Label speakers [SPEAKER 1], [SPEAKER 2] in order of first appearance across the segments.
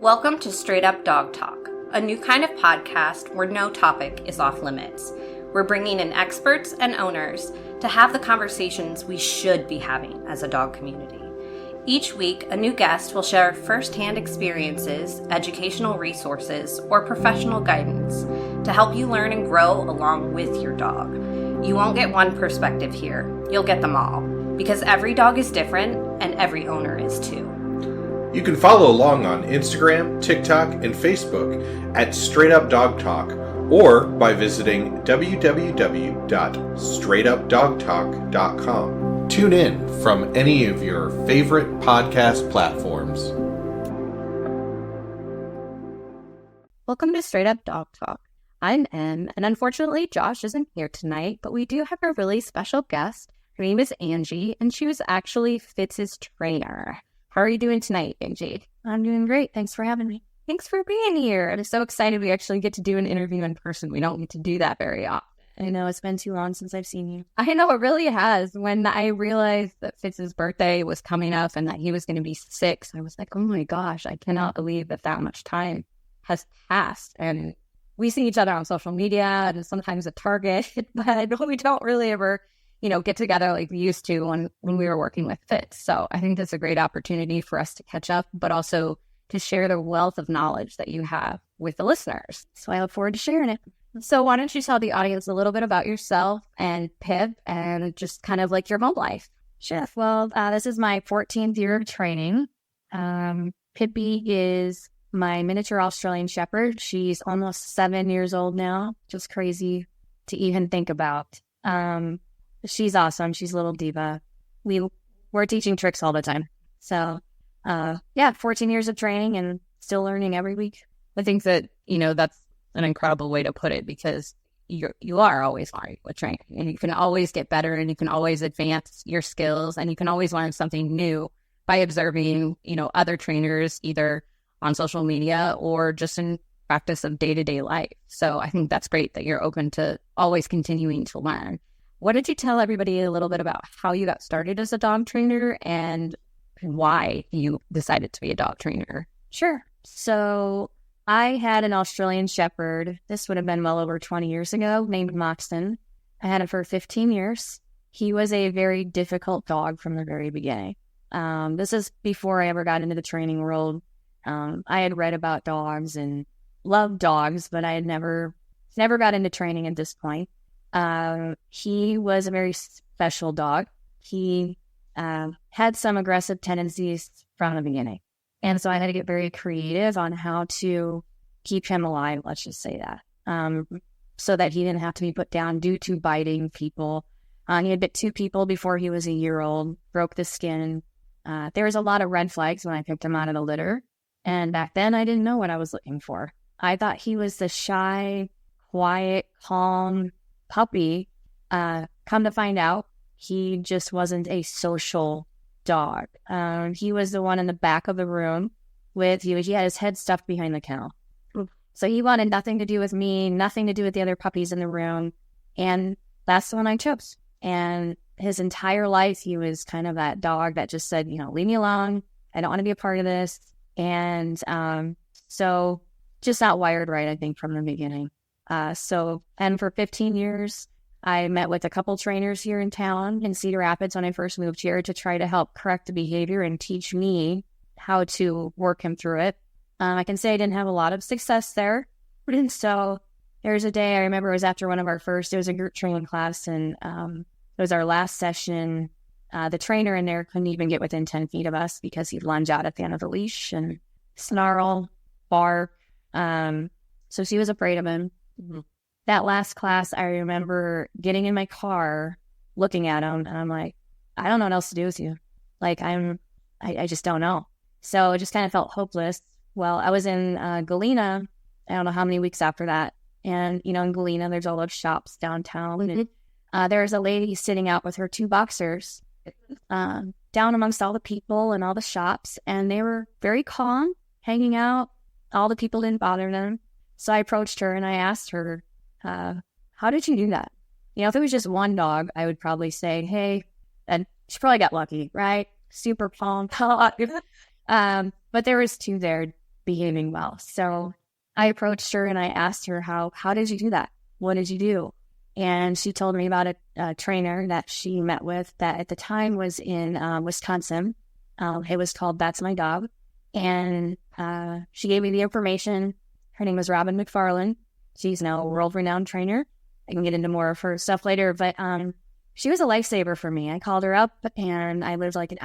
[SPEAKER 1] Welcome to Straight Up Dog Talk, a new kind of podcast where no topic is off limits. We're bringing in experts and owners to have the conversations we should be having as a dog community. Each week, a new guest will share firsthand experiences, educational resources, or professional guidance to help you learn and grow along with your dog. You won't get one perspective here, you'll get them all, because every dog is different and every owner is too.
[SPEAKER 2] You can follow along on Instagram, TikTok, and Facebook at Straight Up Dog Talk, or by visiting www.straightupdogtalk.com. Tune in from any of your favorite podcast platforms.
[SPEAKER 3] Welcome to Straight Up Dog Talk. I'm Em, and unfortunately Josh isn't here tonight, but we do have a really special guest. Her name is Angie, and she was actually Fitz's trainer. How are you doing tonight, Angie?
[SPEAKER 4] I'm doing great. Thanks for having me.
[SPEAKER 3] Thanks for being here. I'm so excited we actually get to do an interview in person. We don't get to do that very often.
[SPEAKER 4] I know, it's been too long since I've seen you.
[SPEAKER 3] I know, it really has. When I realized that Fitz's birthday was coming up and that he was going to be 6, I was like, oh my gosh, I cannot believe that much time has passed. And we see each other on social media and sometimes at Target, but we don't really ever get together like we used to when we were working with Fitz. So I think that's a great opportunity for us to catch up, but also to share the wealth of knowledge that you have with the listeners.
[SPEAKER 4] So I look forward to sharing it.
[SPEAKER 3] So why don't you tell the audience a little bit about yourself and Pip and just kind of like your home life?
[SPEAKER 4] Sure. Well, this is my 14th year of training. Pippi is my miniature Australian Shepherd. She's almost 7 years old now. Just crazy to even think about. She's awesome. She's a little diva. We're teaching tricks all the time. So, 14 years of training and still learning every week.
[SPEAKER 3] I think that, that's an incredible way to put it, because you are always learning with training, and you can always get better, and you can always advance your skills, and you can always learn something new by observing, other trainers either on social media or just in practice of day-to-day life. So I think that's great that you're open to always continuing to learn. What did you tell everybody a little bit about how you got started as a dog trainer and why you decided to be a dog trainer?
[SPEAKER 4] Sure. So I had an Australian Shepherd. This would have been well over 20 years ago, named Moxon. I had him for 15 years. He was a very difficult dog from the very beginning. This is before I ever got into the training world. I had read about dogs and loved dogs, but I had never got into training at this point. He was a very special dog. He had some aggressive tendencies from the beginning. And so I had to get very creative on how to keep him alive, let's just say that, so that he didn't have to be put down due to biting people. He had bit 2 people before he was a year old, broke the skin. There was a lot of red flags when I picked him out of the litter. And back then I didn't know what I was looking for. I thought he was the shy, quiet, calm puppy. Come to find out, he just wasn't a social dog. He was the one in the back of the room with you. He had his head stuffed behind the kennel. So he wanted nothing to do with me, nothing to do with the other puppies in the room. And that's the one I chose. And his entire life, he was kind of that dog that just said, leave me alone. I don't want to be a part of this. And so just not wired right, I think, from the beginning. And for 15 years, I met with a couple trainers here in town in Cedar Rapids when I first moved here to try to help correct the behavior and teach me how to work him through it. I can say I didn't have a lot of success there. And so there was a day, I remember it was after one of our first, it was a group training class, and it was our last session. The trainer in there couldn't even get within 10 feet of us because he'd lunge out at the end of the leash and snarl, bark. So she was afraid of him. Mm-hmm. That last class, I remember getting in my car, looking at him, and I'm like, I don't know what else to do with you. Like, I just don't know. So it just kind of felt hopeless. Well, I was in Galena, I don't know how many weeks after that. And, in Galena, there's all those shops downtown. Mm-hmm. And there was a lady sitting out with her 2 boxers down amongst all the people and all the shops. And they were very calm, hanging out. All the people didn't bother them. So I approached her and I asked her, how did you do that? If it was just one dog, I would probably say, hey, and she probably got lucky, right? Super calm. But there was 2 there behaving well. So I approached her and I asked her, how did you do that? What did you do? And she told me about a trainer that she met with that at the time was in Wisconsin. It was called That's My Dog. And she gave me the information. Her name was Robin McFarland. She's now a world-renowned trainer. I can get into more of her stuff later, but she was a lifesaver for me. I called her up and I lived like about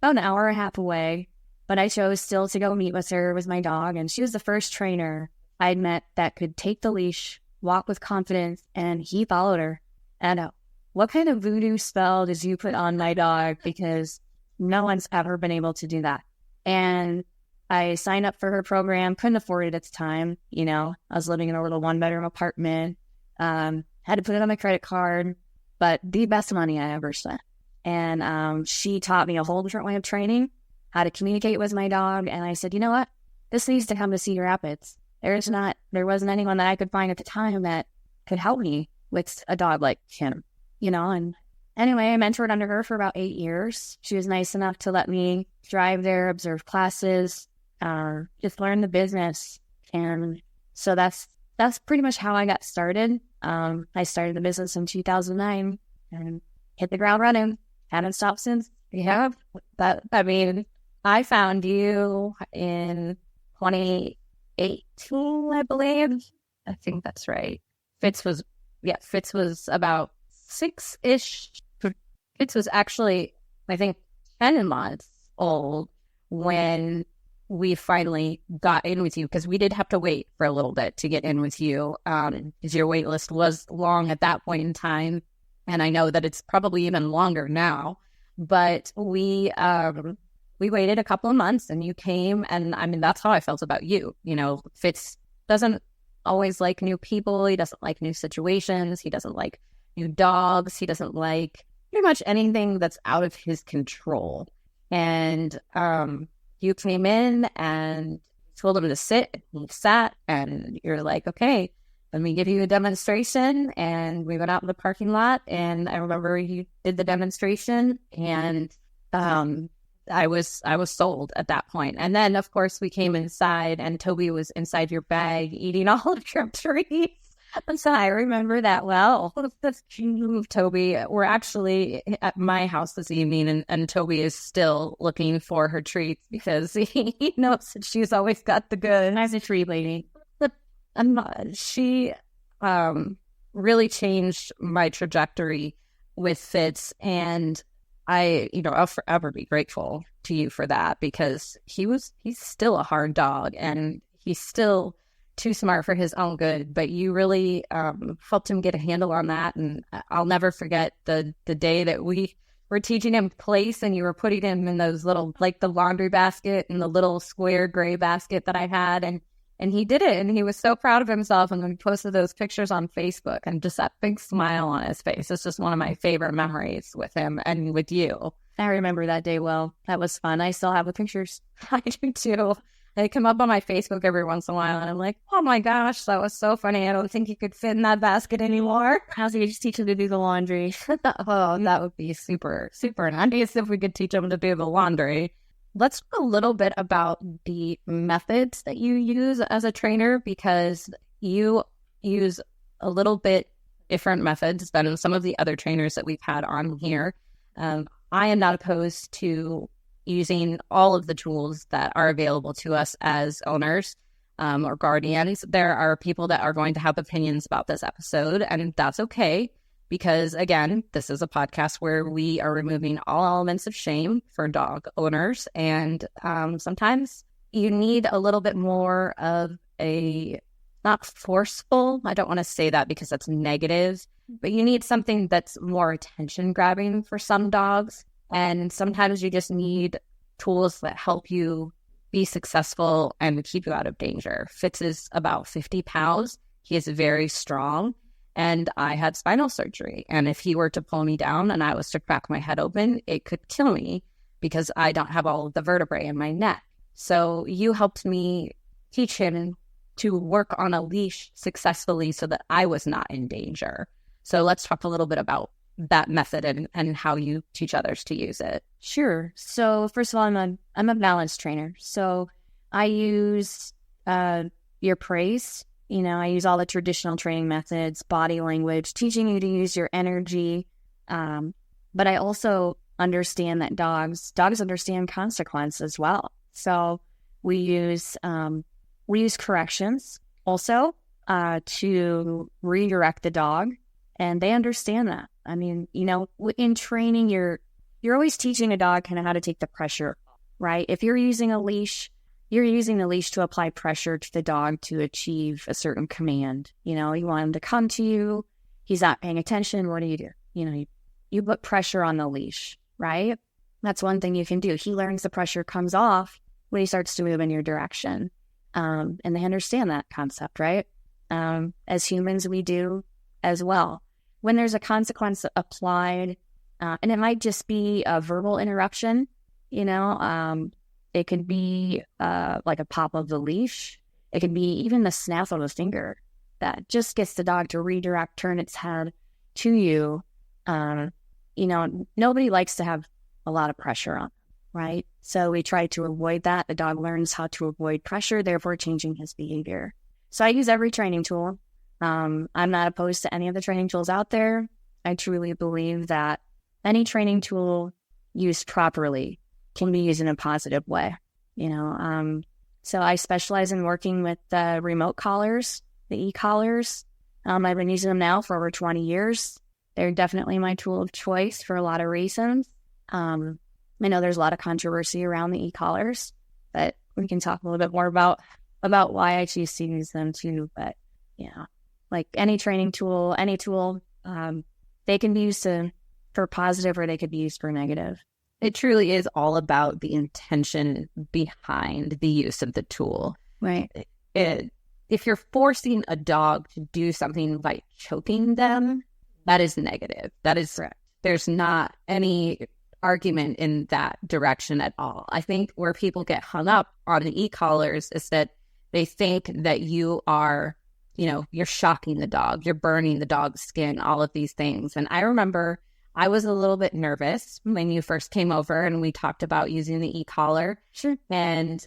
[SPEAKER 4] an hour and a half away, but I chose still to go meet with her with my dog. And she was the first trainer I'd met that could take the leash, walk with confidence, and he followed her. And what kind of voodoo spell did you put on my dog? Because no one's ever been able to do that. And I signed up for her program, couldn't afford it at the time. You know, I was living in a little one-bedroom apartment, had to put it on my credit card, but the best money I ever spent. And she taught me a whole different way of training, how to communicate with my dog. And I said, you know what? This needs to come to Cedar Rapids. There wasn't anyone that I could find at the time that could help me with a dog like him, you know. And anyway, I mentored under her for about 8 years. She was nice enough to let me drive there, observe classes, just learn the business. And so that's pretty much how I got started. I started the business in 2009 and hit the ground running. Haven't stopped since.
[SPEAKER 3] Yeah. I found you in 2018, I believe. I think that's right. Fitz was about 6-ish. Fitz was actually, I think, 10 months old when we finally got in with you, because we did have to wait for a little bit to get in with you, because your wait list was long at that point in time. And I know that it's probably even longer now, but we waited a couple of months and you came, and I mean, that's how I felt about you. You know, Fitz doesn't always like new people. He doesn't like new situations. He doesn't like new dogs. He doesn't like pretty much anything that's out of his control. And you came in and told him to sit. He sat, and you're like, okay, let me give you a demonstration. And we went out in the parking lot, and I remember you did the demonstration, and I was sold at that point. And then, of course, we came inside, and Toby was inside your bag eating all of your treats. And so I remember that well. That's cute, Toby. We're actually at my house this evening, and Toby is still looking for her treats because he knows that she's always got the good.
[SPEAKER 4] Nice a treat lady.
[SPEAKER 3] She really changed my trajectory with Fitz, and I'll forever be grateful to you for that, because he's still a hard dog, and he's still too smart for his own good, but you really helped him get a handle on that. And I'll never forget the day that we were teaching him place, and you were putting him in those little, like the laundry basket and the little square gray basket that I had, and he did it, and he was so proud of himself, and we posted those pictures on Facebook, and just that big smile on his face. It's just one of my favorite memories with him and with you.
[SPEAKER 4] I remember that day well. That was fun. I still have the pictures.
[SPEAKER 3] I do too. They come up on my Facebook every once in a while, and I'm like, oh my gosh, that was so funny. I don't think you could fit in that basket anymore.
[SPEAKER 4] How's you just teach him to do the laundry?
[SPEAKER 3] Oh, that would be super, super nice if we could teach him to do the laundry. Let's talk a little bit about the methods that you use as a trainer, because you use a little bit different methods than some of the other trainers that we've had on here. I am not opposed to using all of the tools that are available to us as owners or guardians. There are people that are going to have opinions about this episode, and that's okay, because again, this is a podcast where we are removing all elements of shame for dog owners, and sometimes you need a little bit more of a, not forceful, I don't want to say that because that's negative, but you need something that's more attention grabbing for some dogs. And sometimes you just need tools that help you be successful and keep you out of danger. Fitz is about 50 pounds. He is very strong. And I had spinal surgery. And if he were to pull me down and I was to crack my head open, it could kill me because I don't have all of the vertebrae in my neck. So you helped me teach him to work on a leash successfully so that I was not in danger. So let's talk a little bit about that method and how you teach others to use it.
[SPEAKER 4] Sure. So first of all, I'm a balance trainer. So I use your praise. I use all the traditional training methods, body language, teaching you to use your energy. But I also understand that dogs understand consequence as well. So we use corrections also to redirect the dog, and they understand that. I mean, in training, you're always teaching a dog kind of how to take the pressure, right? If you're using a leash, you're using the leash to apply pressure to the dog to achieve a certain command. You want him to come to you. He's not paying attention. What do? You put pressure on the leash, right? That's one thing you can do. He learns the pressure comes off when he starts to move in your direction. And they understand that concept, right? As humans, we do as well. When there's a consequence applied, and it might just be a verbal interruption, it could be like a pop of the leash. It could be even the snap of a finger that just gets the dog to redirect, turn its head to you. Nobody likes to have a lot of pressure on, right? So we try to avoid that. The dog learns how to avoid pressure, therefore changing his behavior. So I use every training tool. I'm not opposed to any of the training tools out there. I truly believe that any training tool used properly can be used in a positive way, So I specialize in working with the remote collars, the e-collars. I've been using them now for over 20 years. They're definitely my tool of choice for a lot of reasons. I know there's a lot of controversy around the e-collars, but we can talk a little bit more about why I choose to use them too. But like any training tool, any tool, they can be used for positive or they could be used for negative.
[SPEAKER 3] It truly is all about the intention behind the use of the tool.
[SPEAKER 4] Right.
[SPEAKER 3] If you're forcing a dog to do something by choking them, that is negative. That is correct. There's not any argument in that direction at all. I think where people get hung up on the e-collars is that they think that you are, you're shocking the dog, you're burning the dog's skin, all of these things. And I remember I was a little bit nervous when you first came over and we talked about using the e-collar.
[SPEAKER 4] Sure.
[SPEAKER 3] And,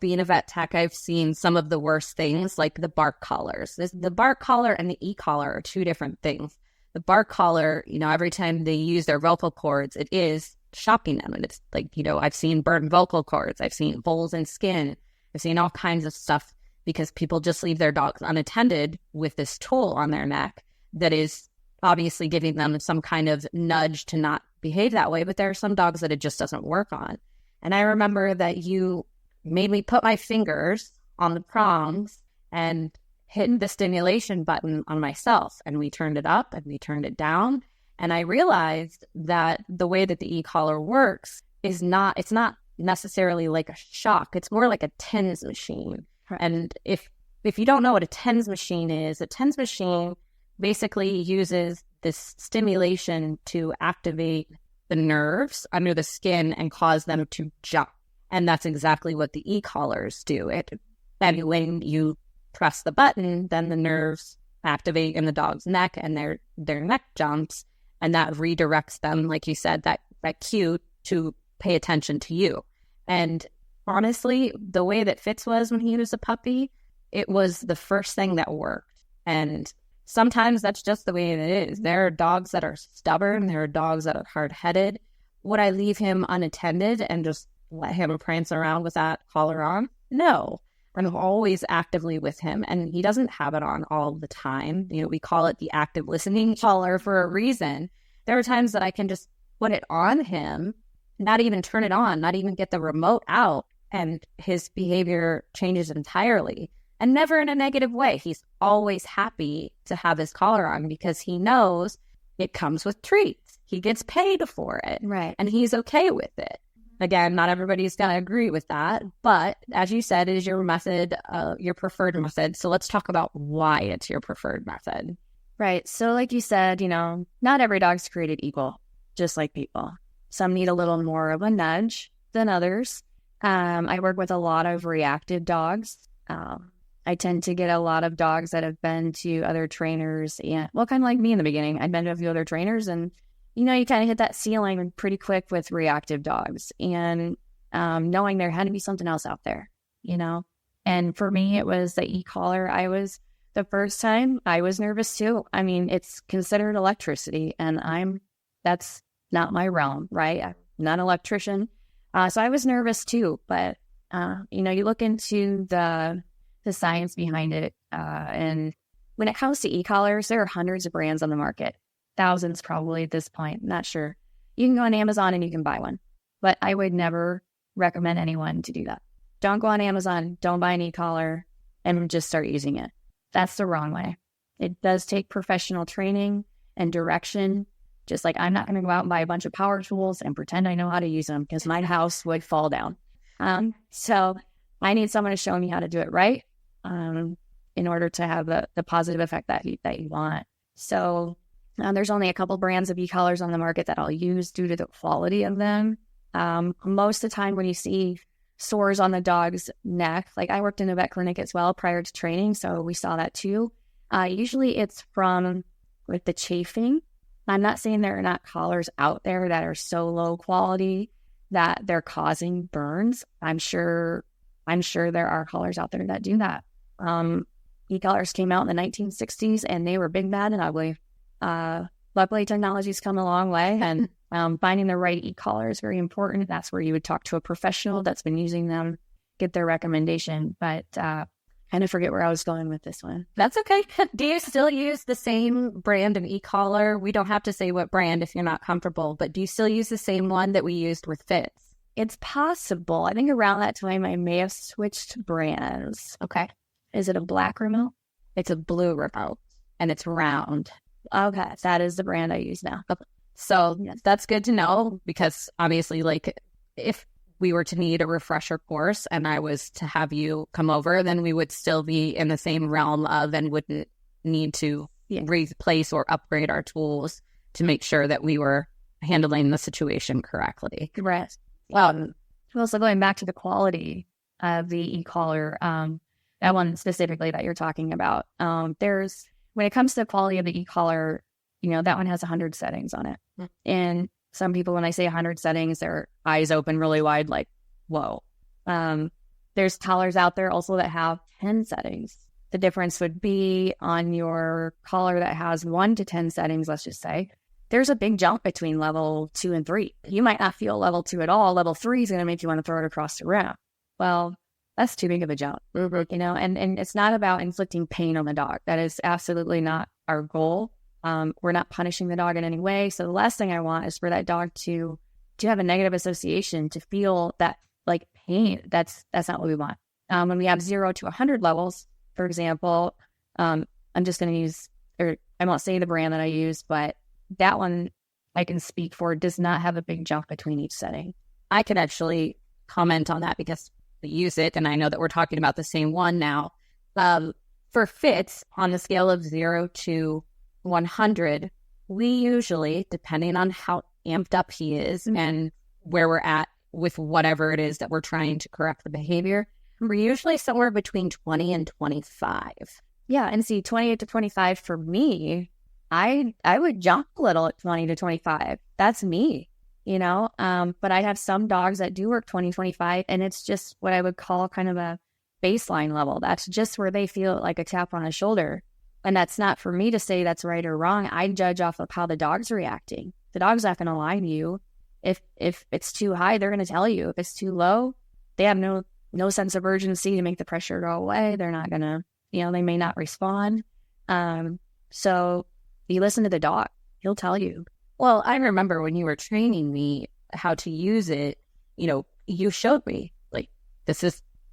[SPEAKER 3] being a vet tech, I've seen some of the worst things like the bark collars. The bark collar and the e-collar are two different things. The bark collar, every time they use their vocal cords, it is shocking them. And it's like, I've seen burned vocal cords. I've seen holes in skin. I've seen all kinds of stuff because people just leave their dogs unattended with this tool on their neck that is obviously giving them some kind of nudge to not behave that way. But there are some dogs that it just doesn't work on. And I remember that you made me put my fingers on the prongs and hit the stimulation button on myself. And we turned it up and we turned it down. And I realized that the way that the e-collar works it's not necessarily like a shock. It's more like a TENS machine.
[SPEAKER 4] Right.
[SPEAKER 3] And if you don't know what a TENS machine is, a TENS machine basically uses this stimulation to activate the nerves under the skin and cause them to jump. And that's exactly what the e-collars do. And when you press the button, then the nerves activate in the dog's neck and their neck jumps, and that redirects them, like you said, that cue to pay attention to you. And honestly, the way that Fitz was when he was a puppy, it was the first thing that worked. And sometimes that's just the way it is. There are dogs that are stubborn. There are dogs that are hard-headed. Would I leave him unattended and just let him prance around with that collar on? No. I'm always actively with him, and he doesn't have it on all the time. We call it the active listening collar for a reason. There are times that I can just put it on him, not even turn it on, not even get the remote out, and his behavior changes entirely. And never in a negative way. He's always happy to have his collar on because he knows it comes with treats. He gets paid for it.
[SPEAKER 4] Right.
[SPEAKER 3] And he's okay with it. Again, not everybody's going to agree with that. But as you said, it is your method, your preferred method. So let's talk about why it's your preferred method.
[SPEAKER 4] Right. So like you said, not every dog's created equal, just like people. Some need a little more of a nudge than others. I work with a lot of reactive dogs. I tend to get a lot of dogs that have been to other trainers. Kind of like me in the beginning. I'd been to a few other trainers and, you kind of hit that ceiling pretty quick with reactive dogs and knowing there had to be something else out there. you know? And for me, it was the e-collar. The first time I was nervous too. I mean, it's considered electricity and that's not my realm, right? I'm not an electrician. So I was nervous too, but, you look into the science behind it. And when it comes to e-collars, there are hundreds of brands on the market, thousands probably at this point. Not sure. You can go on Amazon and you can buy one, but I would never recommend anyone to do that. Don't go on Amazon, don't buy an e-collar and just start using it. That's the wrong way. It does take professional training and direction. Just like I'm not going to go out and buy a bunch of power tools and pretend I know how to use them because my house would fall down. So I need someone to show me how to do it right in order to have the positive effect that you want. So there's only a couple brands of e-collars on the market that I'll use due to the quality of them. Most of the time when you see sores on the dog's neck, like I worked in a vet clinic as well prior to training, so we saw that too. Usually it's from with the chafing. I'm not saying there are not collars out there that are so low quality that they're causing burns. I'm sure there are collars out there that do that. E-collars came out in the 1960s and they were big, bad, and ugly. Luckily, technology's come a long way, and finding the right e-collar is very important. That's where you would talk to a professional that's been using them, get their recommendation. But kind of forget where I was going with this one.
[SPEAKER 3] That's okay. Do you still use the same brand of e-collar? We don't have to say what brand if you're not comfortable, but do you still use the same one that we used with Fitz?
[SPEAKER 4] It's possible. I think around that time I may have switched brands.
[SPEAKER 3] Okay.
[SPEAKER 4] Is it a black remote?
[SPEAKER 3] It's a blue remote, and it's round.
[SPEAKER 4] Okay, that is the brand I use now.
[SPEAKER 3] Okay. So that's good to know, because obviously, like, if we were to need a refresher course and I was to have you come over, then we would still be in the same realm of and wouldn't need to replace or upgrade our tools to make sure that we were handling the situation correctly.
[SPEAKER 4] Right. Well, so going back to the quality of the e-collar, that one specifically that you're talking about, when it comes to the quality of the e-collar, that one has 100 settings on it. Mm-hmm. And some people, when I say 100 settings, their eyes open really wide, like, whoa. There's collars out there also that have 10 settings. The difference would be on your collar that has 1 to 10 settings, let's just say, there's a big jump between level 2 and 3. You might not feel level 2 at all. Level 3 is going to make you want to throw it across the room. Well, that's too big of a jump, and it's not about inflicting pain on the dog. That is absolutely not our goal. We're not punishing the dog in any way. So the last thing I want is for that dog to have a negative association, to feel that like pain. That's not what we want. When we have 0 to 100 levels, for example, I'm just going to use, or I won't say the brand that I use, but that one I can speak for does not have a big jump between each setting.
[SPEAKER 3] I can actually comment on that because we use it, and I know that we're talking about the same one now. For Fitz, on the scale of 0 to 100, we usually, depending on how amped up he is and where we're at with whatever it is that we're trying to correct the behavior, we're usually somewhere between 20 and 25.
[SPEAKER 4] Yeah, and see, 28 to 25 for me, I would jump a little at 20 to 25. That's me, but I have some dogs that do work 20, 25, and it's just what I would call kind of a baseline level. That's just where they feel like a tap on the shoulder. And that's not for me to say that's right or wrong. I judge off of how the dog's reacting. The dog's not going to lie to you. If it's too high, they're going to tell you. If it's too low, they have no sense of urgency to make the pressure go away. They're not going to, they may not respond. So you listen to the dog. He'll tell you.
[SPEAKER 3] Well, I remember when you were training me how to use it, you showed me, like,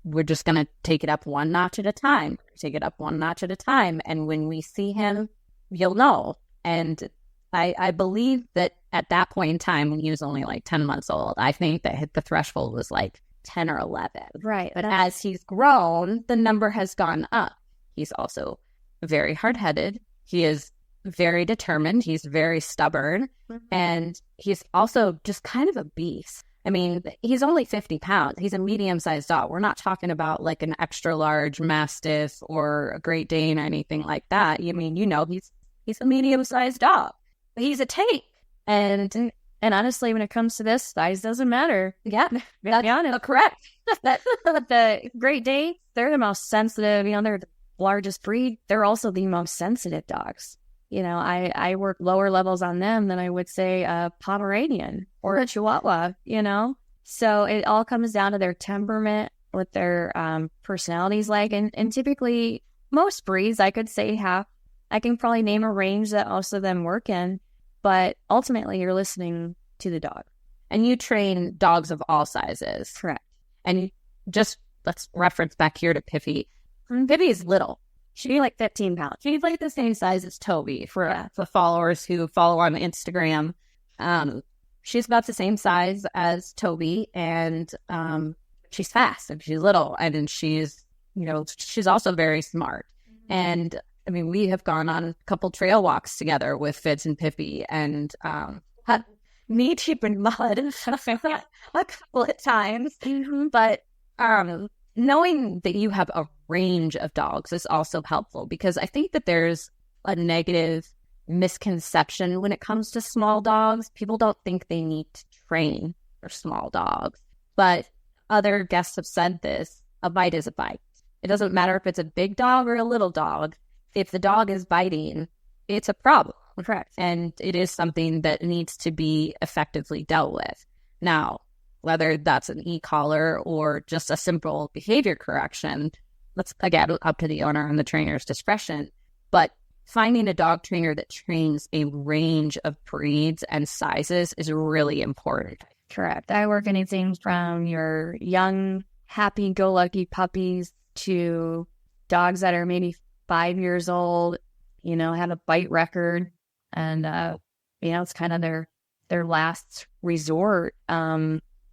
[SPEAKER 3] we're just going to take it up one notch at a time. Take it up one notch at a time. And when we see him, you'll know. And I believe that at that point in time, when he was only like 10 months old, I think that the threshold was like 10 or 11.
[SPEAKER 4] Right.
[SPEAKER 3] But as he's grown, the number has gone up. He's also very hard-headed. He is very determined. He's very stubborn. Mm-hmm. And he's also just kind of a beast. I mean, he's only 50 pounds. He's a medium-sized dog. We're not talking about like an extra-large Mastiff or a Great Dane or anything like that. I mean, he's a medium-sized dog. But he's a tank. And
[SPEAKER 4] And honestly, when it comes to this, size doesn't matter.
[SPEAKER 3] Yeah,
[SPEAKER 4] That's
[SPEAKER 3] correct.
[SPEAKER 4] The Great Danes, they're the most sensitive. They're the largest breed. They're also the most sensitive dogs. I work lower levels on them than I would say a Pomeranian or a Chihuahua, So it all comes down to their temperament, what their personalities like. And typically, most breeds, I could say I can probably name a range that most of them work in. But ultimately, you're listening to the dog.
[SPEAKER 3] And you train dogs of all sizes.
[SPEAKER 4] Correct.
[SPEAKER 3] And let's reference back here to Piffy. Piffy is little.
[SPEAKER 4] She's like 15 pounds.
[SPEAKER 3] She's like the same size as Toby for the followers who follow on Instagram. She's about the same size as Toby, and she's fast and she's little, and she's also very smart. Mm-hmm. And I mean, we have gone on a couple trail walks together with Fitz and Piffy, and had knee deep in mud a couple of times. Mm-hmm. But knowing that you have a range of dogs is also helpful, because I think that there's a negative misconception when it comes to small dogs. People don't think they need to train for small dogs, but other guests have said this: a bite is a bite. It doesn't matter if it's a big dog or a little dog. If the dog is biting, it's a problem.
[SPEAKER 4] Correct.
[SPEAKER 3] And it is something that needs to be effectively dealt with. Now, whether that's an e-collar or just a simple behavior correction, that's, again, up to the owner and the trainer's discretion. But finding a dog trainer that trains a range of breeds and sizes is really important.
[SPEAKER 4] Correct. I work anything from your young, happy-go-lucky puppies to dogs that are maybe 5 years old, have a bite record, and it's kind of their last resort.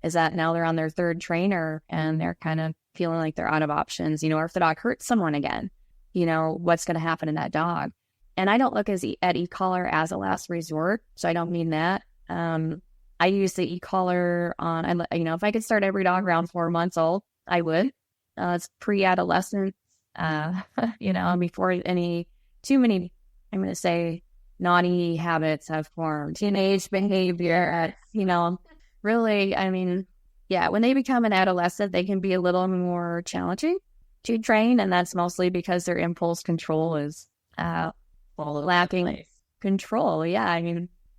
[SPEAKER 4] Is that now they're on their third trainer and they're kind of feeling like they're out of options, or if the dog hurts someone again, what's going to happen to that dog? And I don't look at e-collar as a last resort, so I don't mean that. I use the e-collar on, if I could start every dog around 4 months old, I would. It's pre-adolescent, before any too many, I'm going to say, naughty habits have formed.
[SPEAKER 3] Teenage behavior,
[SPEAKER 4] really, when they become an adolescent, they can be a little more challenging to train, and that's mostly because their impulse control is lacking control. Yeah,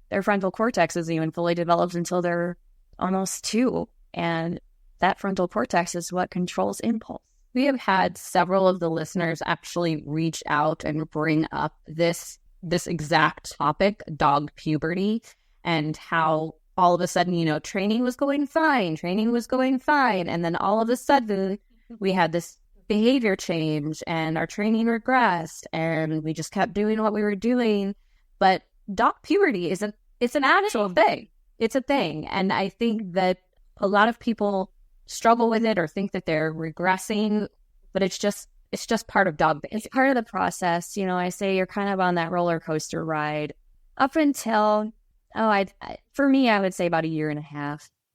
[SPEAKER 4] their frontal cortex isn't even fully developed until they're almost 2, and that frontal cortex is what controls impulse.
[SPEAKER 3] We have had several of the listeners actually reach out and bring up this exact topic, dog puberty, and how all of a sudden, training was going fine. And then all of a sudden we had this behavior change and our training regressed and we just kept doing what we were doing. But dog puberty it's an actual thing. It's a thing. And I think that a lot of people struggle with it or think that they're regressing, but it's just part of dog behavior.
[SPEAKER 4] It's part of the process. I say you're kind of on that roller coaster ride up until, for me, I would say about 1.5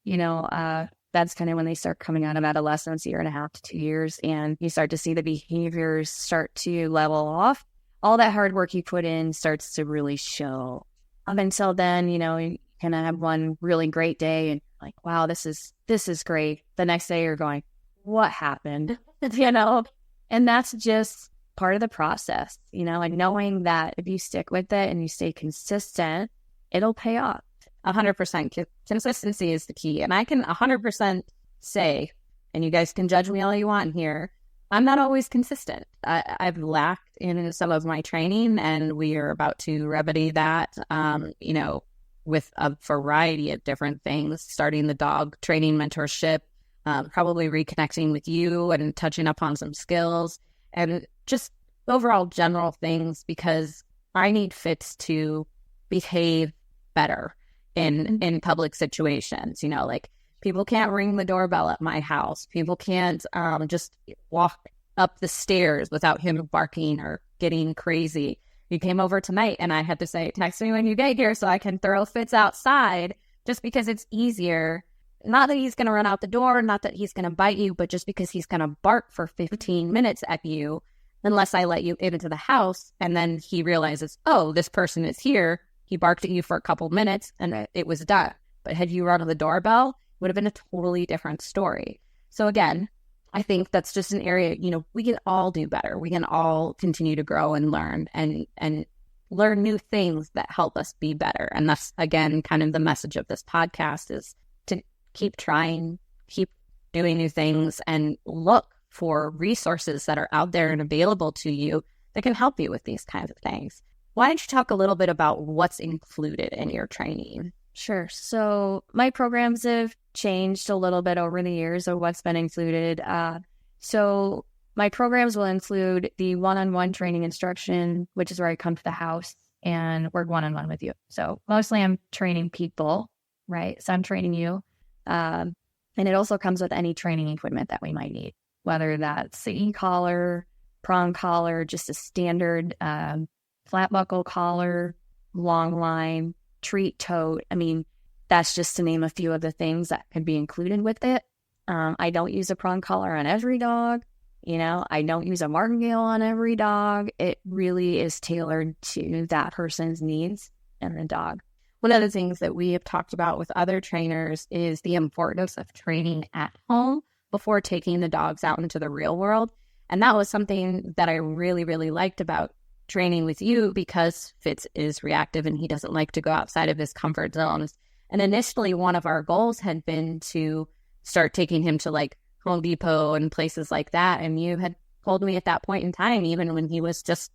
[SPEAKER 4] years. That's kind of when they start coming out of adolescence, 1.5 to 2 years, and you start to see the behaviors start to level off. All that hard work you put in starts to really show. Up until then, you kind of have one really great day and like, wow, this is great. The next day you're going, what happened? And that's just part of the process, and knowing that if you stick with it and you stay consistent, it'll pay off.
[SPEAKER 3] 100%. Consistency is the key. And I can 100% say, and you guys can judge me all you want here, I'm not always consistent. I've lacked in some of my training, and we are about to remedy that, with a variety of different things, starting the dog training mentorship, probably reconnecting with you and touching upon some skills and just overall general things, because I need Fitz to behave better in public situations. Like people can't ring the doorbell at my house. People can't just walk up the stairs without him barking or getting crazy. He came over tonight and I had to say, text me when you get here so I can throw Fitz outside, just because it's easier. Not that he's going to run out the door, not that he's going to bite you, but just because he's going to bark for 15 minutes at you, unless I let you into the house. And then he realizes, oh, this person is here. He barked at you for a couple minutes and it was done. But had you rung the doorbell, it would have been a totally different story. So again, I think that's just an area, we can all do better. We can all continue to grow and learn and learn new things that help us be better. And that's, again, kind of the message of this podcast, is to keep trying, keep doing new things, and look for resources that are out there and available to you that can help you with these kinds of things. Why don't you talk a little bit about what's included in your training?
[SPEAKER 4] Sure. So my programs have changed a little bit over the years of what's been included. So my programs will include the one-on-one training instruction, which is where I come to the house and work one-on-one with you. So mostly I'm training people, right? So I'm training you. And it also comes with any training equipment that we might need, whether that's the e-collar, prong collar, just a standard flat buckle collar, long line, treat tote. I mean, that's just to name a few of the things that could be included with it. I don't use a prong collar on every dog. I don't use a martingale on every dog. It really is tailored to that person's needs and the dog.
[SPEAKER 3] One of the things that we have talked about with other trainers is the importance of training at home before taking the dogs out into the real world. And that was something that I really, really liked about training with you, because Fitz is reactive and he doesn't like to go outside of his comfort zones. And initially, one of our goals had been to start taking him to like Home Depot and places like that. And you had told me at that point in time, even when he was just,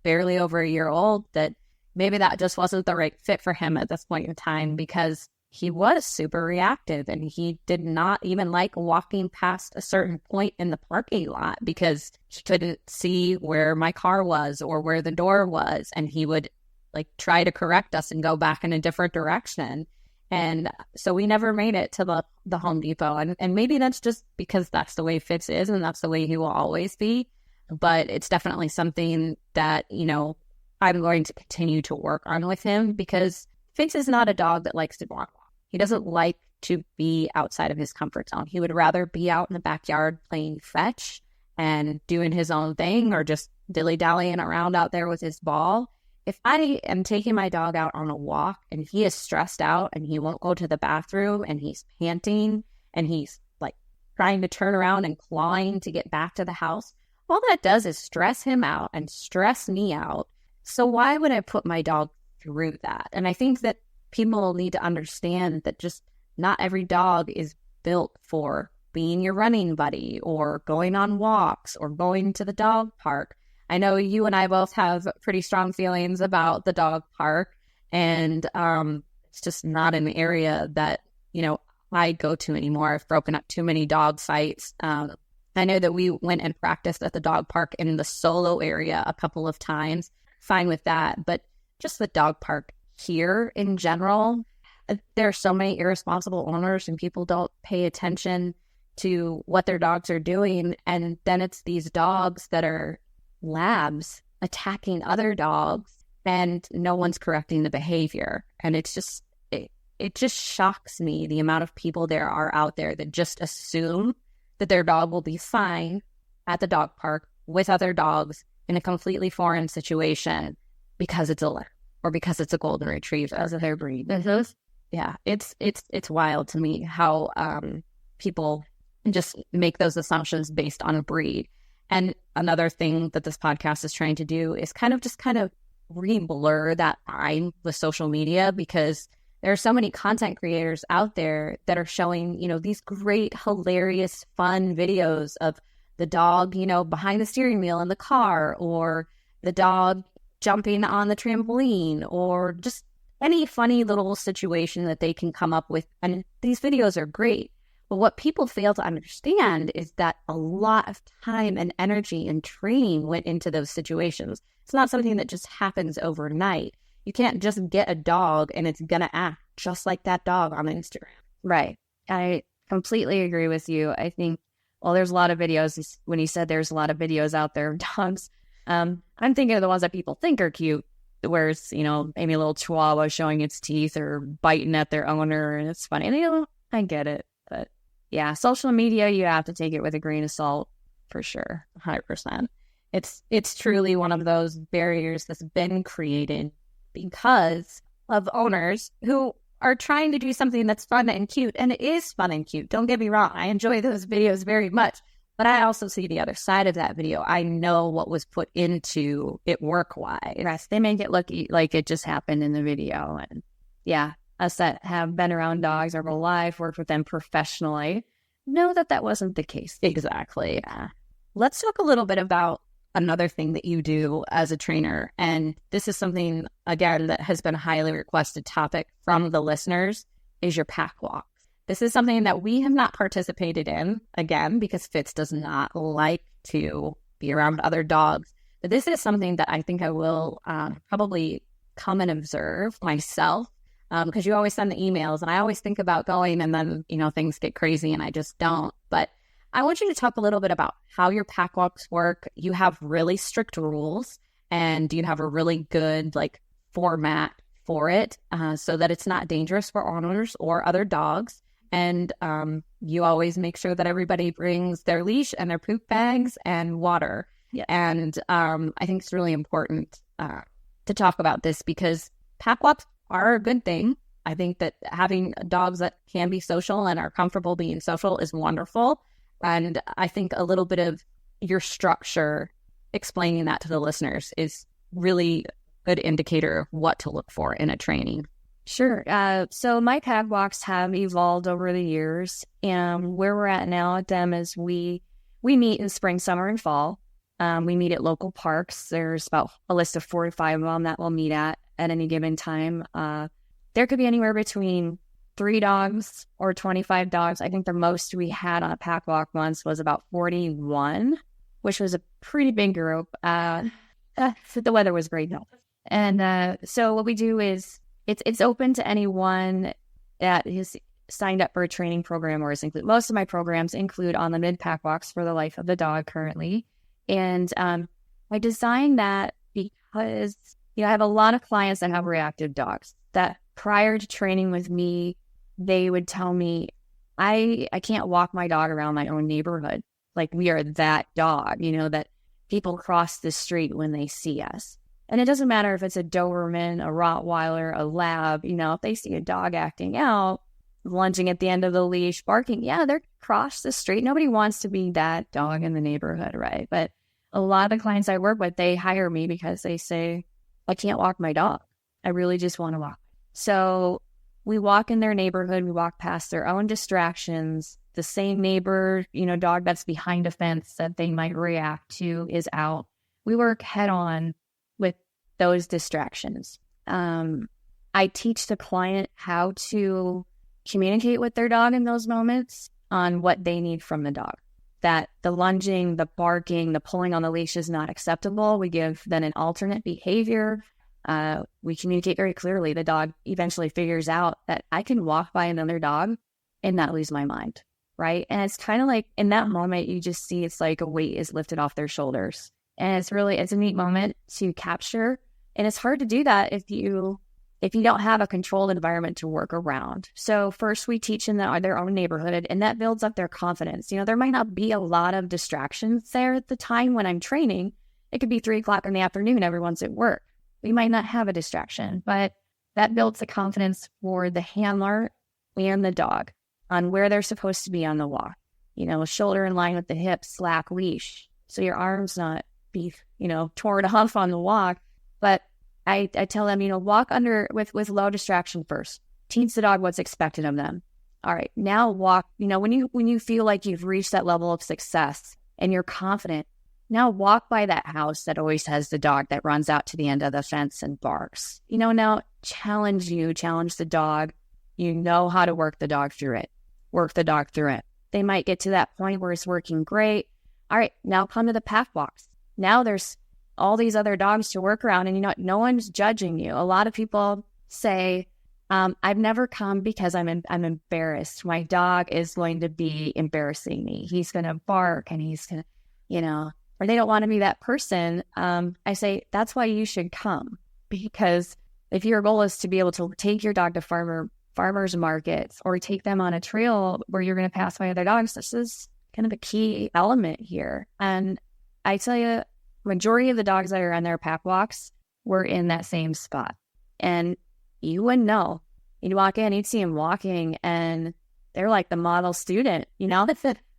[SPEAKER 3] barely over a year old, that maybe that just wasn't the right fit for him at this point in time, because he was super reactive and he did not even like walking past a certain point in the parking lot because he couldn't see where my car was or where the door was. And he would like try to correct us and go back in a different direction. And so we never made it to the Home Depot. And maybe that's just because that's the way Fitz is and that's the way he will always be. But it's definitely something that, I'm going to continue to work on with him, because Fitz is not a dog that likes to walk. He doesn't like to be outside of his comfort zone. He would rather be out in the backyard playing fetch and doing his own thing, or just dilly-dallying around out there with his ball. If I am taking my dog out on a walk and he is stressed out and he won't go to the bathroom and he's panting and he's like trying to turn around and clawing to get back to the house, all that does is stress him out and stress me out. So why would I put my dog through that? And I think that people need to understand that just not every dog is built for being your running buddy or going on walks or going to the dog park. I know you and I both have pretty strong feelings about the dog park, and it's just not an area that, I go to anymore. I've broken up too many dog fights. I know that we went and practiced at the dog park in the solo area a couple of times. Fine with that. But just the dog park here in general, there are so many irresponsible owners and people don't pay attention to what their dogs are doing. And then it's these dogs that are labs attacking other dogs and no one's correcting the behavior. And it's just, it just shocks me the amount of people there are out there that just assume that their dog will be fine at the dog park with other dogs in a completely foreign situation because it's a lab or because it's a golden retriever as of their breed. Mm-hmm. Yeah, it's wild to me how people just make those assumptions based on a breed. And another thing that this podcast is trying to do is kind of re-blur that line with social media, because there are so many content creators out there that are showing, these great, hilarious, fun videos of the dog, behind the steering wheel in the car, or the dog jumping on the trampoline, or just any funny little situation that they can come up with. And these videos are great. But what people fail to understand is that a lot of time and energy and training went into those situations. It's not something that just happens overnight. You can't just get a dog and it's going to act just like that dog on Instagram.
[SPEAKER 4] Right. I completely agree with you. I think, there's a lot of videos. When you said there's a lot of videos out there of dogs, I'm thinking of the ones that people think are cute, where it's, maybe a little chihuahua showing its teeth or biting at their owner, and it's funny. And, I get it. But yeah, social media, you have to take it with a grain of salt for sure. 100%. It's truly one of those barriers that's been created because of owners who
[SPEAKER 3] are trying to do something that's fun and cute. And it is fun and cute. Don't get me wrong. I enjoy those videos very much. But I also see the other side of that video. I know what was put into it work-wise. Yes, they make it look like it just happened in the video. And yeah, us that have been around dogs our whole life, worked with them professionally, know that that wasn't the case.
[SPEAKER 1] Exactly.
[SPEAKER 3] Let's talk a little bit about another thing that you do as a trainer. And this is something, again, that has been a highly requested topic from the listeners, is your pack walk. This is something that we have not participated in, again, because Fitz does not like to be around other dogs. But this is something that I think I will probably come and observe myself, because you always send the emails and I always think about going, and then, things get crazy and I just don't. But I want you to talk a little bit about how your pack walks work. You have really strict rules, and you have a really good format for it, so that it's not dangerous for owners or other dogs. And you always make sure that everybody brings their leash and their poop bags and water.
[SPEAKER 4] Yeah.
[SPEAKER 3] And I think it's really important to talk about this, because pack walks are a good thing. I think that having dogs that can be social and are comfortable being social is wonderful. And I think a little bit of your structure, explaining that to the listeners, is really a good indicator of what to look for in a training.
[SPEAKER 4] Sure. So my pack walks have evolved over the years, and where we're at now at them is we meet in spring, summer, and fall. We meet at local parks. There's about a list of 4 to 5 of them that we'll meet at any given time. There could be anywhere between 3 dogs or 25 dogs. I think the most we had on a pack walk once was about 41, which was a pretty big group. The weather was great though. And so what we do is it's open to anyone that is signed up for a training program or is included. Most of my programs include unlimited pack walks for the life of the dog currently. And I designed that because, I have a lot of clients that have reactive dogs that prior to training with me, they would tell me, I can't walk my dog around my own neighborhood. Like, we are that dog, that people cross the street when they see us. And it doesn't matter if it's a Doberman, a Rottweiler, a Lab, if they see a dog acting out, lunging at the end of the leash, barking, they're across the street. Nobody wants to be that dog in the neighborhood, right? But a lot of the clients I work with, they hire me because they say, I can't walk my dog. I really just want to walk. So we walk in their neighborhood, we walk past their own distractions. The same neighbor, dog that's behind a fence that they might react to is out. We work head on with those distractions. I teach the client how to communicate with their dog in those moments on what they need from the dog. That the lunging, the barking, the pulling on the leash is not acceptable. We give then an alternate behavior. We communicate very clearly. The dog eventually figures out that I can walk by another dog and not lose my mind, right? And it's kind of like in that moment, you just see it's like a weight is lifted off their shoulders. And it's a neat moment to capture. And it's hard to do that if you don't have a controlled environment to work around. So first we teach in their own neighborhood, and that builds up their confidence. There might not be a lot of distractions there at the time when I'm training. It could be 3:00 in the afternoon, everyone's at work. We might not have a distraction, but that builds the confidence for the handler and the dog on where they're supposed to be on the walk. Shoulder in line with the hip, slack leash, so your arm's not be, torn off on the walk. But I tell them, walk under with low distraction first. Teach the dog what's expected of them. All right, now walk, when you feel like you've reached that level of success and you're confident, now walk by that house that always has the dog that runs out to the end of the fence and barks. Now challenge the dog. You know how to work the dog through it. Work the dog through it. They might get to that point where it's working great. All right, now come to the pack walks. Now there's all these other dogs to work around, and no one's judging you. A lot of people say, I've never come because I'm embarrassed. My dog is going to be embarrassing me. He's going to bark and he's going to, or they don't want to be that person. I say, that's why you should come, because if your goal is to be able to take your dog to farmers markets or take them on a trail where you're going to pass by other dogs, this is kind of a key element here. And I tell you, majority of the dogs that are on their pack walks were in that same spot. And you wouldn't know You'd walk in, you'd see them walking, and they're like the model student,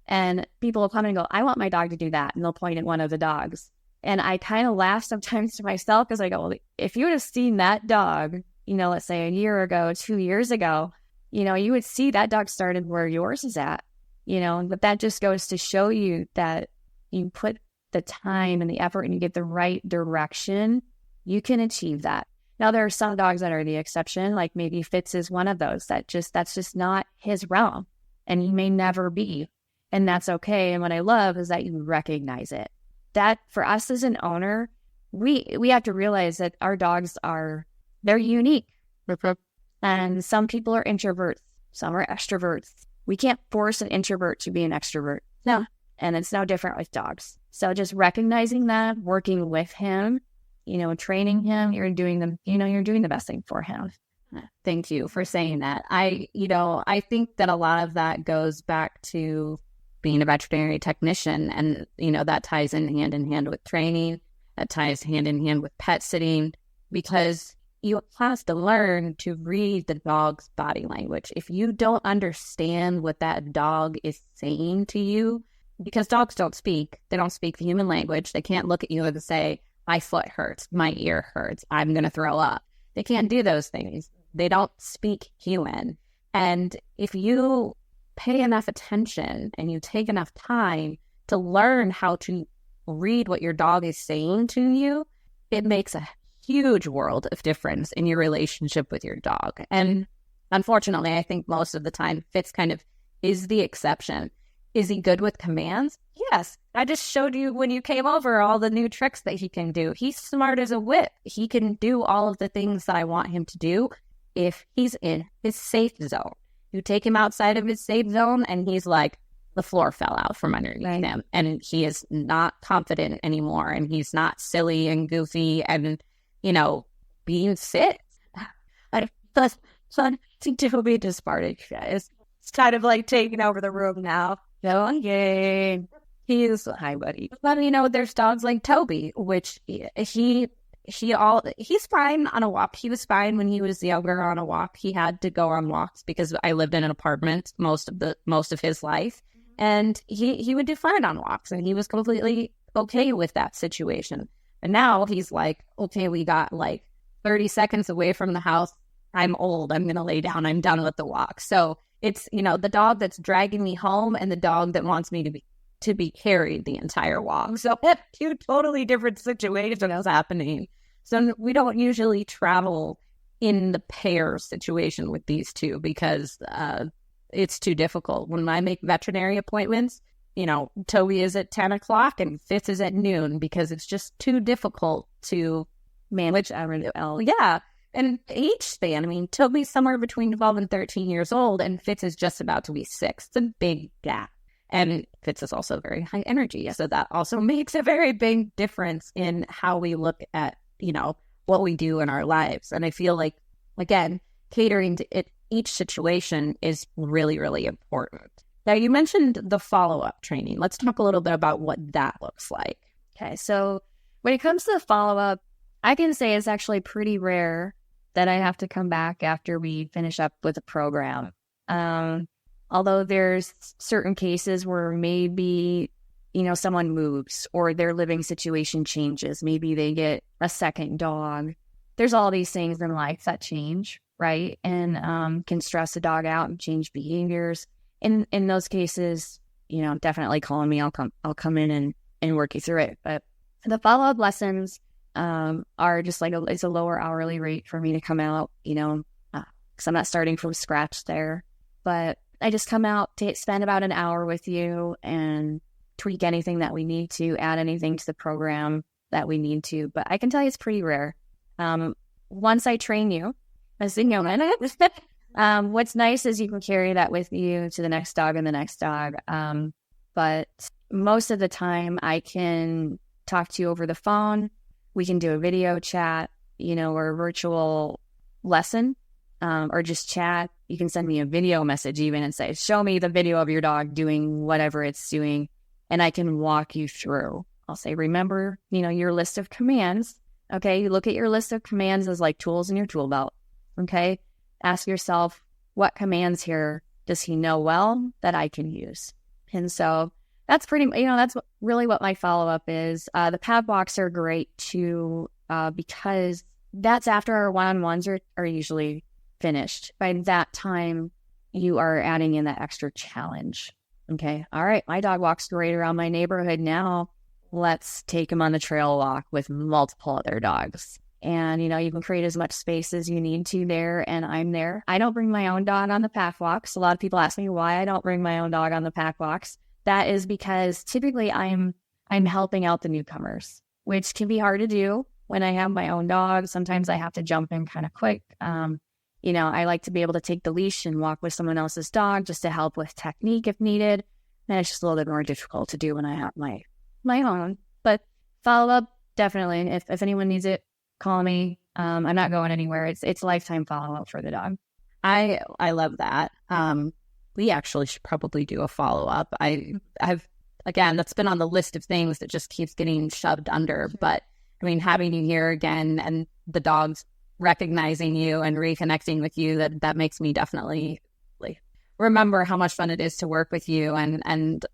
[SPEAKER 4] and people will come and go, I want my dog to do that. And they'll point at one of the dogs. And I kind of laugh sometimes to myself because I go, well, if you would have seen that dog, let's say a year ago, 2 years ago, you would see that dog started where yours is at, but that just goes to show you that you put the time and the effort and you get the right direction, you can achieve that. Now, there are some dogs that are the exception, like maybe Fitz is one of those that's just not his realm, and he may never be. And that's okay. And what I love is that you recognize it. That for us as an owner, we have to realize that our dogs they're unique. And some people are introverts, some are extroverts. We can't force an introvert to be an extrovert. No. And it's no different with dogs. So just recognizing that, working with him, training him, you're doing the best thing for him.
[SPEAKER 3] Thank you for saying that. I think that a lot of that goes back to being a veterinary technician, and, that ties in hand with training, that ties hand in hand with pet sitting, because you have to learn to read the dog's body language. If you don't understand what that dog is saying to you, because dogs don't speak, they don't speak the human language. They can't look at you and say, my foot hurts, my ear hurts, I'm going to throw up. They can't do those things. They don't speak human. And if you pay enough attention and you take enough time to learn how to read what your dog is saying to you, it makes a huge world of difference in your relationship with your dog. And unfortunately, I think most of the time, Fitz kind of is the exception. Is he good with commands? Yes. I just showed you when you came over all the new tricks that he can do. He's smart as a whip. He can do all of the things that I want him to do if he's in his safe zone. You take him outside of his safe zone and he's like, the floor fell out from underneath him, and he is not confident anymore, and he's not silly and goofy and, being sick. I think Toby just farted, guys. It's kind of like taking over the room now. No, yay. Hi, buddy. But, there's dogs like Toby, which he's fine on a walk. He was fine when he was younger on a walk. He had to go on walks because I lived in an apartment most of his life. And he would do fine on walks, and he was completely okay with that situation. And now he's like, okay, we got like 30 seconds away from the house. I'm old. I'm going to lay down. I'm done with the walk. So it's, the dog that's dragging me home and the dog that wants me to be carried the entire walk. So two totally different situations happening. So we don't usually travel in the pair situation with these two because it's too difficult. When I make veterinary appointments, Toby is at 10 o'clock and Fitz is at noon because it's just too difficult to manage. Yeah. And age span, Toby's somewhere between 12 and 13 years old, and Fitz is just about to be 6. It's a big gap. And Fitz is also very high energy. So that also makes a very big difference in how we look at, what we do in our lives. And I feel like, again, catering to each situation is really, really important. Now, you mentioned the follow-up training. Let's talk a little bit about what that looks like.
[SPEAKER 4] Okay, so when it comes to the follow-up, I can say it's actually pretty rare that I have to come back after we finish up with the program. Although there's certain cases where maybe, someone moves or their living situation changes. Maybe they get a second dog. There's all these things in life that change, right? And can stress a dog out and change behaviors. In those cases, definitely call me. I'll come in and work you through it. But the follow-up lessons are just like it's a lower hourly rate for me to come out, because I'm not starting from scratch there. But I just come out to spend about an hour with you and tweak anything that we need to, add anything to the program that we need to. But I can tell you it's pretty rare. Once I train you, as you know, what's nice is you can carry that with you to the next dog and the next dog. But most of the time I can talk to you over the phone. We can do a video chat, or a virtual lesson, or just chat. You can send me a video message even and say, show me the video of your dog doing whatever it's doing, and I can walk you through. I'll say, remember, your list of commands. Okay, you look at your list of commands as like tools in your tool belt. Okay, ask yourself, what commands here does he know well that I can use? And so that's really what my follow-up is. The pad walks are great too, because that's after our one-on-ones are usually finished. By that time, you are adding in that extra challenge. Okay, all right, my dog walks great around my neighborhood now. Let's take him on the trail walk with multiple other dogs. And, you can create as much space as you need to there, and I'm there. I don't bring my own dog on the pack walks. A lot of people ask me why I don't bring my own dog on the pack walks. That is because typically I'm helping out the newcomers, which can be hard to do when I have my own dog. Sometimes I have to jump in kind of quick. I like to be able to take the leash and walk with someone else's dog just to help with technique if needed. And it's just a little bit more difficult to do when I have my own. But follow up, definitely. If anyone needs it, call me. I'm not going anywhere. It's lifetime follow up for the dog.
[SPEAKER 3] I love that. We actually should probably do a follow up. Again, that's been on the list of things that just keeps getting shoved under. But I mean, having you here again and the dogs recognizing you and reconnecting with you, that makes me definitely remember how much fun it is to work with you. And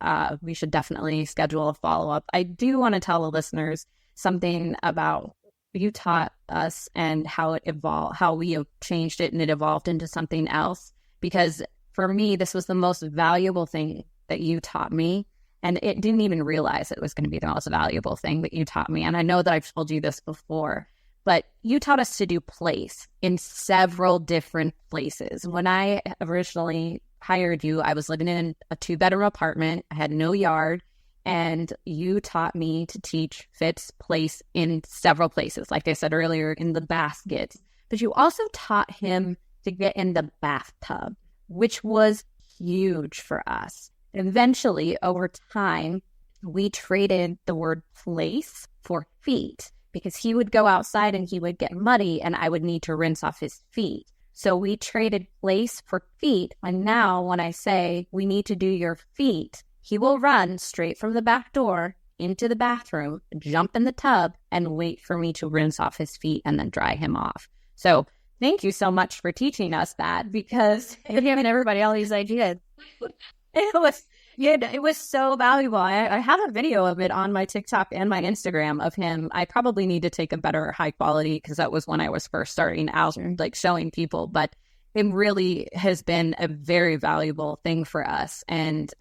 [SPEAKER 3] we should definitely schedule a follow up. I do want to tell the listeners something about you taught us and how it evolved, how we have changed it and it evolved into something else. Because for me, this was the most valuable thing that you taught me. And it didn't even realize it was going to be the most valuable thing that you taught me. And I know that I've told you this before, but you taught us to do place in several different places. When I originally hired you, I was living in a 2-bedroom apartment. I had no yard. And you taught me to teach Fitz place in several places, like I said earlier, in the baskets. But you also taught him to get in the bathtub, which was huge for us. Eventually, over time, we traded the word place for feet because he would go outside and he would get muddy and I would need to rinse off his feet. So we traded place for feet. And now when I say we need to do your feet, he will run straight from the back door into the bathroom, jump in the tub, and wait for me to rinse off his feet and then dry him off. So thank you so much for teaching us that, because
[SPEAKER 4] you're giving everybody all these ideas.
[SPEAKER 3] It was so valuable. I have a video of it on my TikTok and my Instagram of him. I probably need to take a better high quality because that was when I was first starting out, showing people. But it really has been a very valuable thing for us. And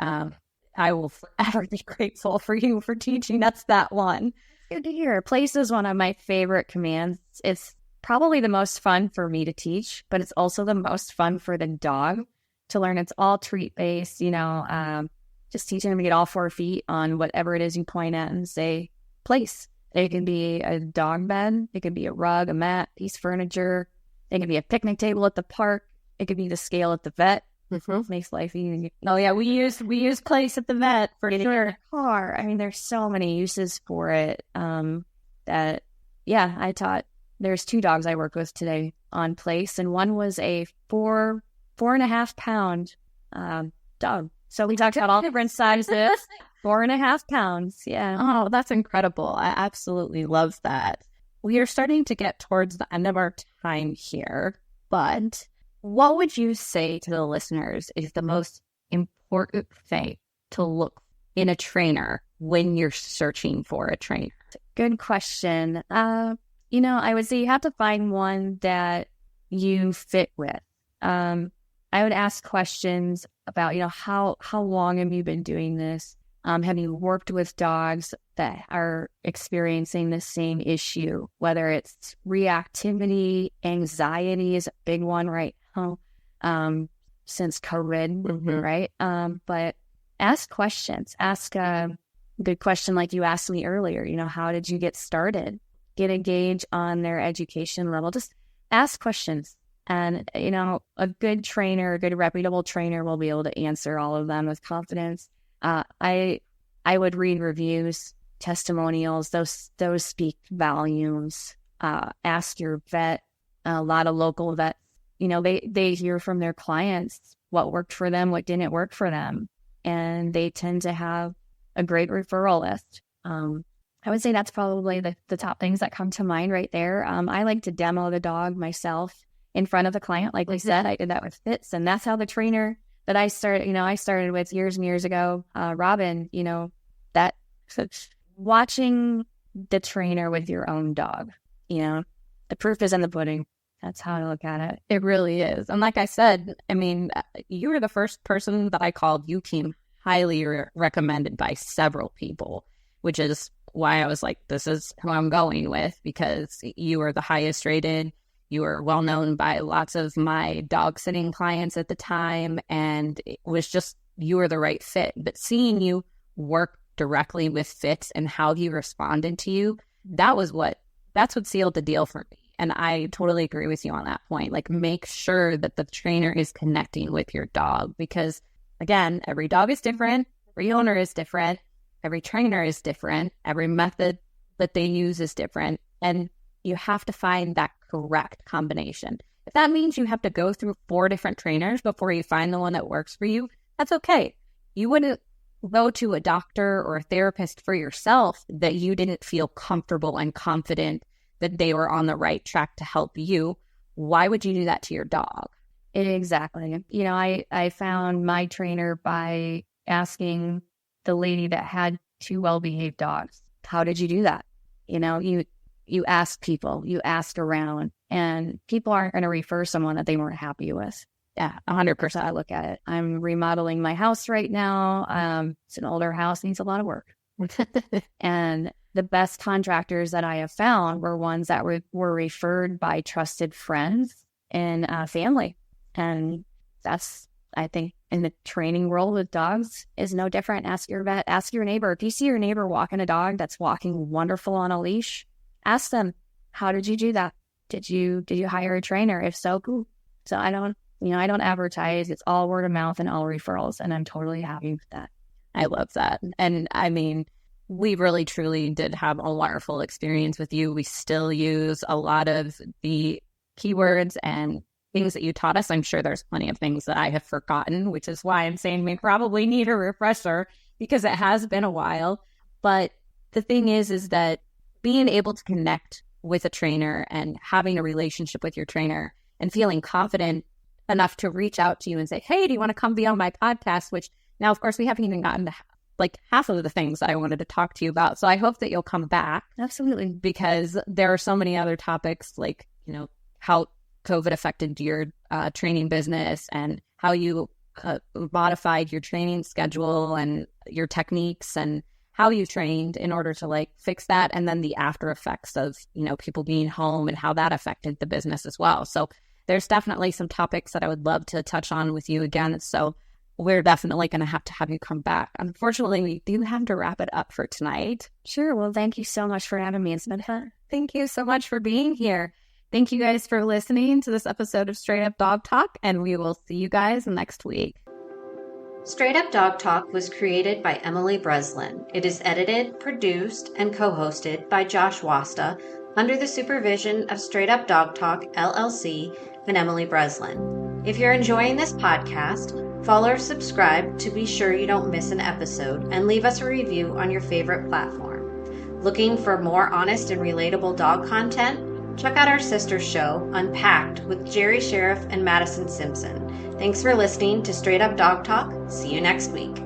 [SPEAKER 3] I will forever be grateful for you for teaching us that one.
[SPEAKER 4] Good to hear. Place is one of my favorite commands. It's probably the most fun for me to teach, but it's also the most fun for the dog to learn. It's all treat-based, just teaching them to get all 4 feet on whatever it is you point at and say, place. It can be a dog bed. It could be a rug, a mat, piece of furniture. It could be a picnic table at the park. It could be the scale at the vet. Mm-hmm. Makes life easy.
[SPEAKER 3] Oh yeah, we use place at the vet for sure.
[SPEAKER 4] Car. I mean, there's so many uses for it. I taught. There's 2 dogs I worked with today on place, and one was a 4.5 pound dog. So we talked about all different sizes. 4.5 pounds. Yeah.
[SPEAKER 3] Oh, that's incredible. I absolutely love that. We are starting to get towards the end of our time here, but what would you say to the listeners is the most important thing to look in a trainer when you're searching for a trainer?
[SPEAKER 4] Good question. I would say you have to find one that you fit with. I would ask questions about, how long have you been doing this? Have you worked with dogs that are experiencing the same issue, whether it's reactivity, anxiety is a big one right now, since COVID, mm-hmm. right? But ask questions. Ask a good question like you asked me earlier, how did you get started? Get a gauge on their education level. Just ask questions. And, a good trainer, a good reputable trainer will be able to answer all of them with confidence. I would read reviews, testimonials, those speak volumes. Ask your vet. A lot of local vets, they hear from their clients what worked for them, what didn't work for them. And they tend to have a great referral list. I would say that's probably the top things that come to mind right there. I like to demo the dog myself in front of the client. Like we said, I did that with Fitz, and that's how the trainer that I started with years and years ago, Robin, that watching the trainer with your own dog, the proof is in the pudding. That's how I look at it.
[SPEAKER 3] It really is. And like I said, I mean, you were the first person that I called. You came highly recommended by several people, which is why I was like, this is who I'm going with, because you were the highest rated. You were well known by lots of my dog sitting clients at the time. And it was just, you were the right fit. But seeing you work directly with Fitz and how he responded to you, that's what sealed the deal for me. And I totally agree with you on that point. Like, make sure that the trainer is connecting with your dog, because again, every dog is different. Every owner is different. Every trainer is different. Every method that they use is different. And you have to find that correct combination. If that means you have to go through 4 different trainers before you find the one that works for you, that's okay. You wouldn't go to a doctor or a therapist for yourself that you didn't feel comfortable and confident that they were on the right track to help you. Why would you do that to your dog?
[SPEAKER 4] Exactly. I found my trainer by asking the lady that had 2 well-behaved dogs. How did you do that? You ask people, you ask around, and people aren't going to refer someone that they weren't happy with.
[SPEAKER 3] Yeah, 100%.
[SPEAKER 4] I look at it. I'm remodeling my house right now. It's an older house, needs a lot of work. And the best contractors that I have found were ones that were referred by trusted friends and family. And that's, I think, in the training world with dogs is no different. Ask your vet, ask your neighbor. If you see your neighbor walking a dog that's walking wonderful on a leash, ask them, how did you do that? Did you hire a trainer? If so, cool. So I don't advertise. It's all word of mouth and all referrals. And I'm totally happy with that.
[SPEAKER 3] I love that. And I mean, we really, truly did have a wonderful experience with you. We still use a lot of the keywords and things that you taught us. I'm sure there's plenty of things that I have forgotten, which is why I'm saying we probably need a refresher, because it has been a while. But the thing is that being able to connect with a trainer and having a relationship with your trainer and feeling confident enough to reach out to you and say, hey, do you want to come be on my podcast? Which now, of course, we haven't even gotten to like half of the things that I wanted to talk to you about. So I hope that you'll come back.
[SPEAKER 4] Absolutely.
[SPEAKER 3] Because there are so many other topics, like, how COVID affected your training business and how you modified your training schedule and your techniques and how you trained in order to fix that. And then the after effects of, people being home and how that affected the business as well. So there's definitely some topics that I would love to touch on with you again. So we're definitely going to have you come back. Unfortunately, we do have to wrap it up for tonight.
[SPEAKER 4] Sure. Well, thank you so much for having me. It's been fun.
[SPEAKER 3] Thank you so much for being here. Thank you guys for listening to this episode of Straight Up Dog Talk, and we will see you guys next week.
[SPEAKER 1] Straight Up Dog Talk was created by Emily Breslin. It is edited, produced, and co-hosted by Josh Wasta under the supervision of Straight Up Dog Talk, LLC, and Emily Breslin. If you're enjoying this podcast, follow or subscribe to be sure you don't miss an episode, and leave us a review on your favorite platform. Looking for more honest and relatable dog content? Check out our sister show, Unpacked, with Jerry Sheriff and Madison Simpson. Thanks for listening to Straight Up Dog Talk. See you next week.